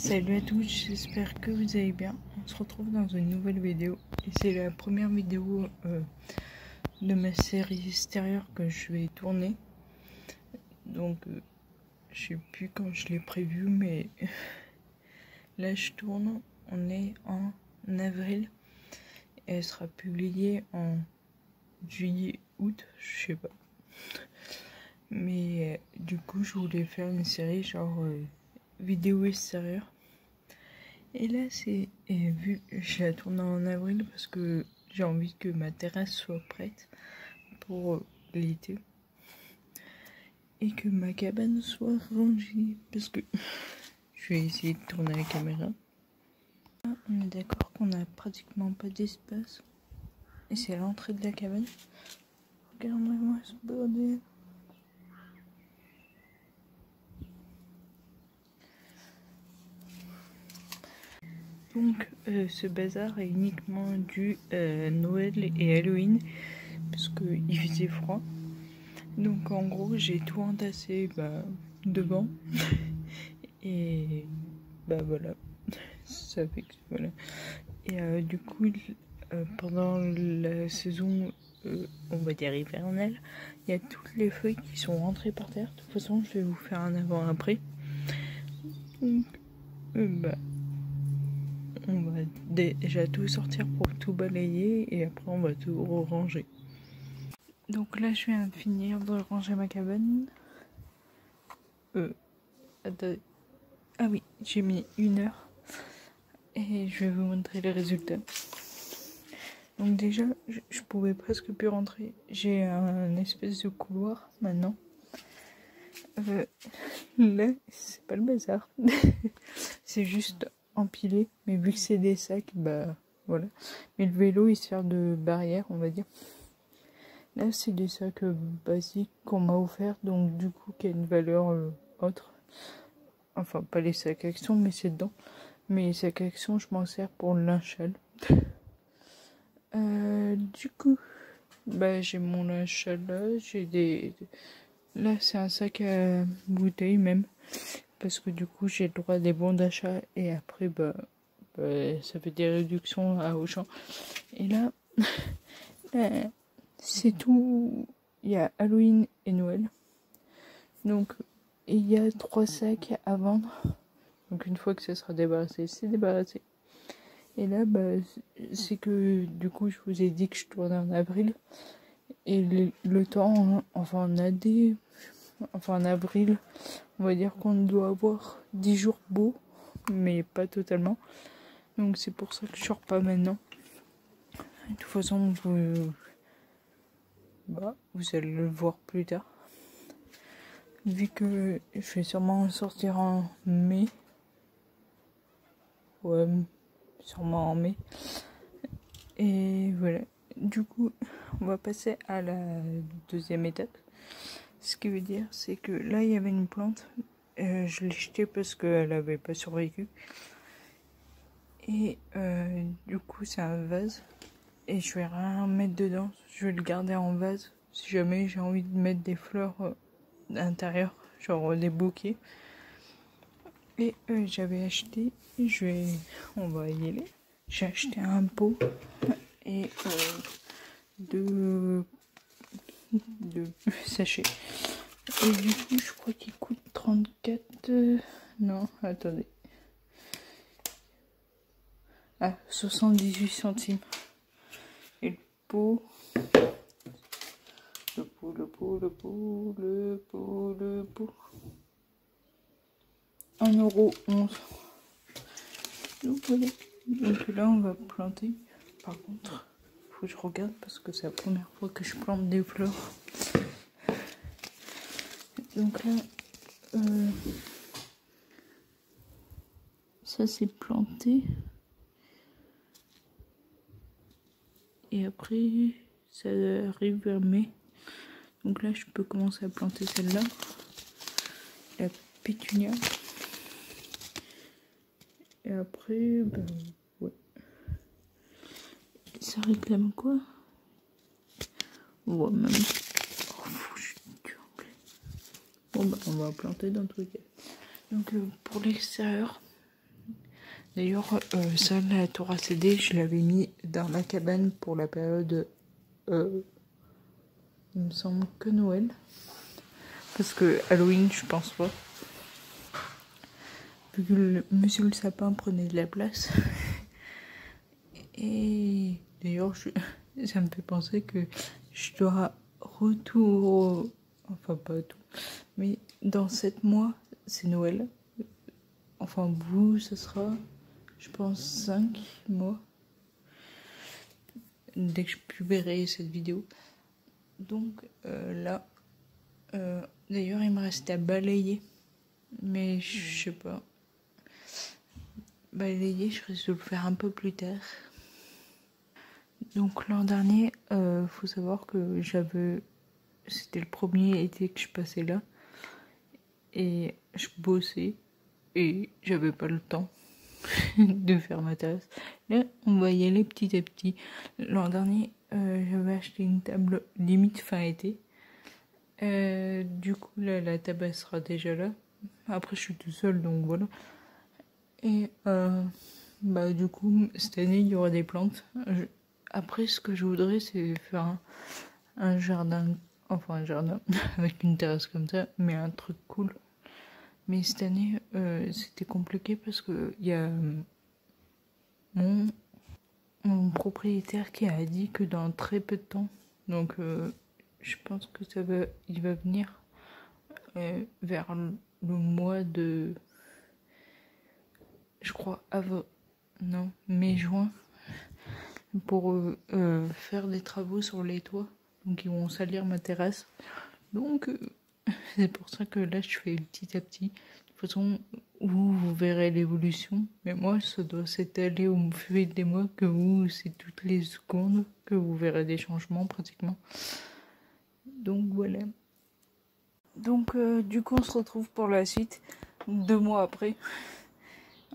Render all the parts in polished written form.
Salut à tous, j'espère que vous allez bien. On se retrouve dans une nouvelle vidéo et c'est la première vidéo de ma série extérieure que je vais tourner. Donc je sais plus quand je l'ai prévu, mais là je tourne. On est en avril et elle sera publiée en juillet, août, je sais pas. Mais du coup je voulais faire une série genre vidéo extérieure. Et là, vu je la tourne en avril parce que j'ai envie que ma terrasse soit prête pour l'été et que ma cabane soit rangée parce que je vais essayer de tourner la caméra. On est d'accord qu'on a pratiquement pas d'espace et c'est l'entrée de la cabane. Regardez-moi ce bordel. Donc ce bazar est uniquement dû à Noël et Halloween parce qu'il faisait froid. Donc en gros j'ai tout entassé devant et voilà, ça fait que voilà. Et du coup pendant la saison on va dire hivernale, il y a toutes les feuilles qui sont rentrées par terre. De toute façon je vais vous faire un avant-après. Donc on va déjà tout sortir pour tout balayer et après on va tout ranger. Donc là je viens de finir de ranger ma cabane. Attendez. Ah oui, j'ai mis 1 heure et je vais vous montrer les résultats. Donc déjà je pouvais presque plus rentrer. J'ai un espèce de couloir maintenant. Là c'est pas le bazar. C'est juste empilé, mais vu que c'est des sacs, voilà. Mais le vélo il sert de barrière, on va dire. Là c'est des sacs basiques qu'on m'a offert, donc du coup qui a une valeur autre. Enfin pas les sacs Action, mais c'est dedans. Mais les sacs Action je m'en sers pour le linge-sale. Du coup j'ai mon linge-sale là, là c'est un sac à bouteilles même. Parce que du coup j'ai le droit à des bons d'achat et après ça fait des réductions à Auchan. Et là c'est tout. Il y a Halloween et Noël. Donc il y a 3 sacs à vendre. Donc une fois que ça sera débarrassé, c'est débarrassé. Et là c'est que du coup je vous ai dit que je tournais en avril. Et le temps, enfin en avril, on va dire qu'on doit avoir 10 jours beaux, mais pas totalement. Donc c'est pour ça que je sors pas maintenant. De toute façon, vous allez le voir plus tard. Vu que je vais sûrement sortir en mai. Ouais, sûrement en mai. Et voilà. Du coup, on va passer à la deuxième étape. Ce qui veut dire, c'est que là, il y avait une plante. Je l'ai jetée parce qu'elle n'avait pas survécu. Et du coup, c'est un vase. Et je vais rien mettre dedans. Je vais le garder en vase. Si jamais j'ai envie de mettre des fleurs à l'intérieur, genre des bouquets. Et j'avais acheté, on va y aller. J'ai acheté un pot et deux sachets. Et du coup, je crois qu'il coûte 34. Non, attendez. Ah, 78 centimes. Et le pot. Le pot. 1,11 €. Donc voilà. Donc là on va planter. Par contre, faut que je regarde parce que c'est la première fois que je plante des fleurs. Donc là, ça c'est planté. Et après, ça arrive vers mai. Donc là, je peux commencer à planter celle-là. La pétunia. Et après, ouais. Ça réclame quoi? On va même... Bon, on va planter dans tous les cas. Donc pour l'extérieur, D'ailleurs, ça, la Torah CD, je l'avais mis dans la cabane pour la période, il me semble que Noël. Parce que Halloween, je pense pas. Vu que monsieur le sapin prenait de la place. Et d'ailleurs, ça me fait penser que je dois retour... Enfin, pas tout. Mais dans 7 mois, c'est Noël. Enfin, vous, ce sera, je pense, 5 mois. Dès que je publierai cette vidéo. Donc, là... d'ailleurs, il me restait à balayer. Mais je sais pas. Balayer, je risque de le faire un peu plus tard. Donc l'an dernier, faut savoir que c'était le premier été que je passais là. Et je bossais. Et j'avais pas le temps de faire ma terrasse. Là, on va y aller petit à petit. L'an dernier, j'avais acheté une table limite fin été. Du coup, là, la table elle sera déjà là. Après, je suis tout seul, donc voilà. Et du coup, cette année, il y aura des plantes. Après, ce que je voudrais, c'est faire un jardin. Enfin, un jardin avec une terrasse comme ça, mais un truc cool. Mais cette année, c'était compliqué parce que il y a mon propriétaire qui a dit que dans très peu de temps, donc je pense que il va venir vers le mois de, je crois, mai-juin, pour faire des travaux sur les toits. Donc ils vont salir ma terrasse. Donc c'est pour ça que là je fais petit à petit. De toute façon, vous verrez l'évolution. Mais moi, ça doit s'étaler au fil des mois, que vous, c'est toutes les secondes que vous verrez des changements pratiquement. Donc voilà. Donc du coup, on se retrouve pour la suite 2 mois après.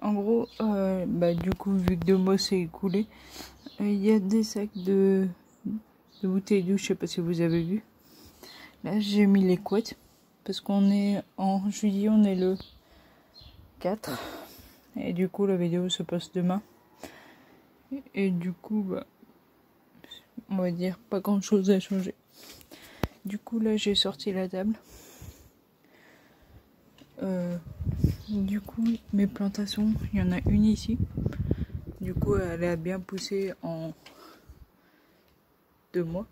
En gros, du coup, vu que 2 mois s'est écoulé, il y a des sacs de bouteilles d'eau, je sais pas si vous avez vu. Là, j'ai mis les couettes parce qu'on est en juillet, on est le 4. Et du coup, la vidéo se passe demain. Et du coup, on va dire pas grand chose à changer. Du coup, là, j'ai sorti la table. Du coup, mes plantations, il y en a une ici. Du coup, elle a bien poussé en 2 mois.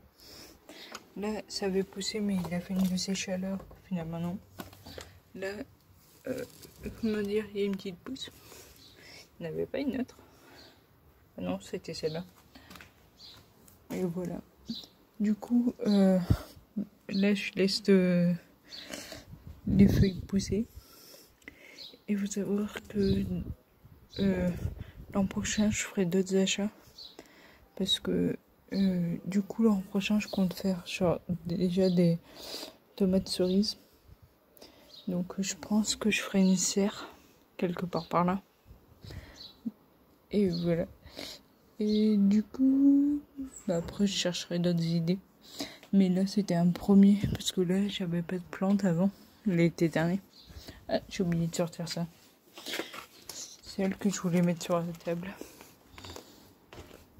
Là, ça avait poussé, mais il a fait une de ses chaleurs. Finalement, non. Là, comment dire, il y a une petite pousse. Il n'y en avait pas une autre. Ah non, c'était celle-là. Et voilà. Du coup, là, je laisse les feuilles pousser. Et vous savoir que l'an prochain, je ferai d'autres achats. Parce que du coup, l'an prochain, je compte faire déjà des tomates cerises. Donc, je pense que je ferai une serre quelque part par là. Et voilà. Et du coup, après, je chercherai d'autres idées. Mais là, c'était un premier. Parce que là, j'avais pas de plantes avant, l'été dernier. Ah, j'ai oublié de sortir ça. C'est elle que je voulais mettre sur la table.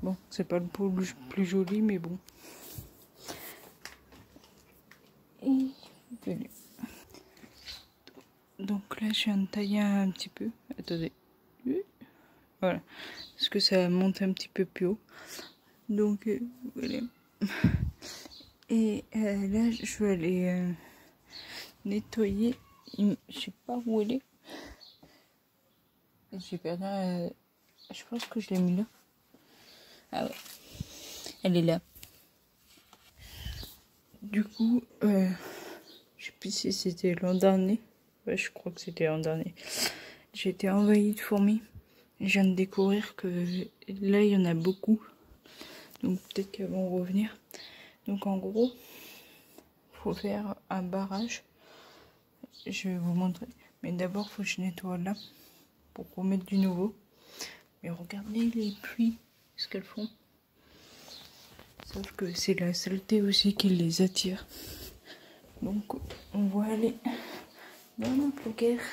Bon, c'est pas le plus joli, mais bon. Et voilà. Donc là, je viens de tailler un petit peu. Attendez. Voilà. Parce que ça monte un petit peu plus haut. Donc, voilà. Et là, je vais aller nettoyer. Je sais pas où elle est. J'ai perdu. Je pense que je l'ai mis là. Ah ouais. Elle est là. Du coup, je sais plus si c'était l'an dernier. Ouais, je crois que c'était l'an dernier. J'ai été envahie de fourmis. Je viens de découvrir que là, il y en a beaucoup. Donc peut-être qu'elles vont revenir. Donc en gros, faut faire un barrage. Je vais vous montrer. Mais d'abord, faut que je nettoie là pour remettre du nouveau. Mais regardez les pluies, ce qu'elles font. Sauf que c'est la saleté aussi qui les attire. Donc on va aller dans le placard,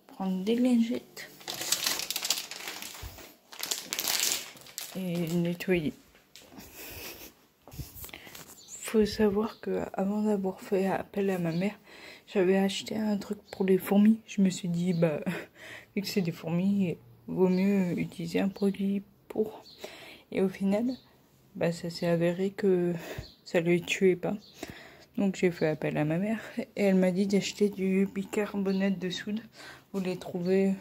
prendre des lingettes et nettoyer. Faut savoir que avant d'avoir fait appel à ma mère, j'avais acheté un truc pour les fourmis. Je me suis dit, bah, vu que c'est des fourmis, il vaut mieux utiliser un produit pour. Et au final, bah, ça s'est avéré que ça ne les tuait pas. Donc j'ai fait appel à ma mère et elle m'a dit d'acheter du bicarbonate de soude. Vous les trouvez,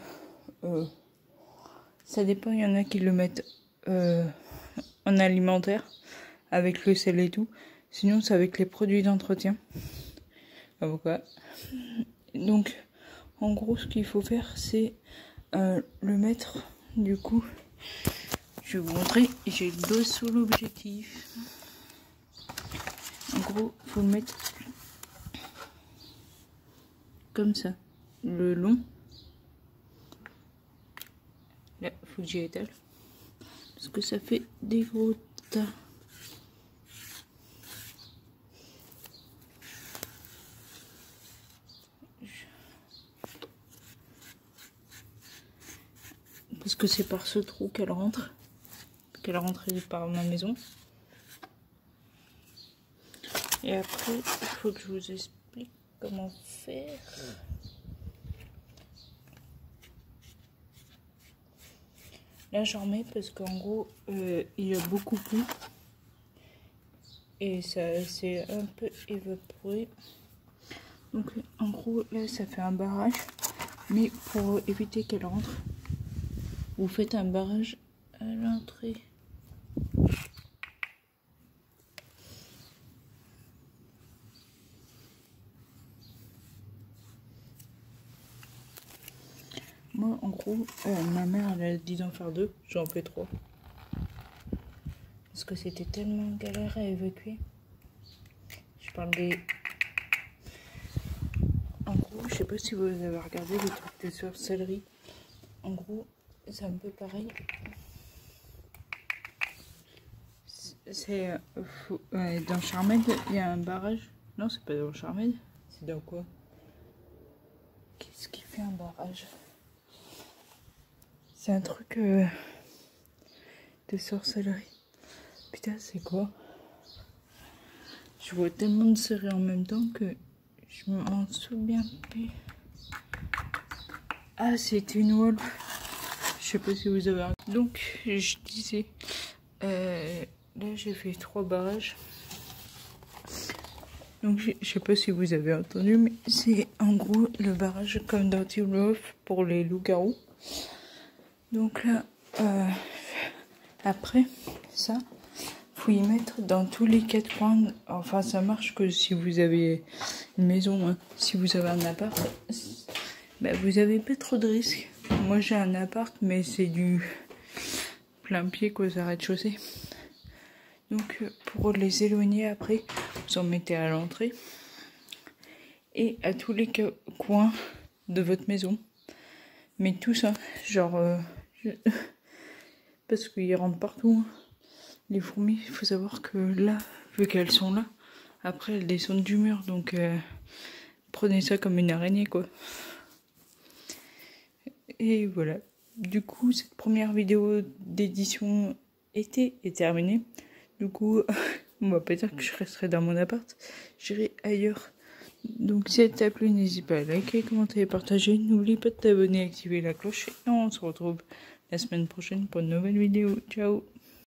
ça dépend, il y en a qui le mettent en alimentaire avec le sel et tout. Sinon c'est avec les produits d'entretien. Avocat. Donc en gros ce qu'il faut faire c'est le mettre, du coup je vais vous montrer, j'ai le dos sous l'objectif. En gros il faut le mettre comme ça, le long. Là faut que j'y étale parce que ça fait des gros tas. Parce que c'est par ce trou qu'elle rentre. Qu'elle rentre par ma maison. Et après, il faut que je vous explique comment faire. Là, j'en remets parce qu'en gros, il y a beaucoup plu. Et ça s'est un peu évaporé. Donc, en gros, là, ça fait un barrage. Mais pour éviter qu'elle rentre, vous faites un barrage à l'entrée. Moi, en gros, ma mère, elle a dit d'en faire 2. J'en fais 3. Parce que c'était tellement galère à évacuer. Je parle des... En gros, je sais pas si vous avez regardé les trucs de sorcellerie. En gros, c'est un peu pareil. C'est dans Charmed, il y a un barrage. Non, c'est pas dans Charmed. C'est dans quoi? Qu'est-ce qui fait un barrage? C'est un truc de sorcellerie. Putain, c'est quoi? Je vois tellement de séries en même temps que je m'en souviens plus. Ah, c'était une wall. Je sais pas si vous avez... Donc, je disais... là, j'ai fait 3 barrages. Donc, je sais pas si vous avez entendu, mais c'est en gros le barrage comme dans Teen Wolf pour les loups-garous. Donc là, après ça, faut y mettre dans tous les 4 coins. Enfin, ça marche que si vous avez une maison, hein. Si vous avez un appart, bah, vous avez pas trop de risques. Moi, j'ai un appart, mais c'est du plein pied, quoi, ça rez-de-chaussée. Donc, pour les éloigner après, vous en mettez à l'entrée et à tous les coins de votre maison. Mais tout ça, genre, parce qu'ils rentrent partout. Les fourmis, il faut savoir que là, vu qu'elles sont là, après elles descendent du mur, donc prenez ça comme une araignée, quoi. Et voilà. Du coup, cette première vidéo d'édition été est terminée. Du coup, on va pas dire que je resterai dans mon appart, j'irai ailleurs. Donc si elle t'a plu, n'hésite pas à liker, commenter et partager. N'oublie pas de t'abonner et activer la cloche. Et on se retrouve la semaine prochaine pour une nouvelle vidéo. Ciao!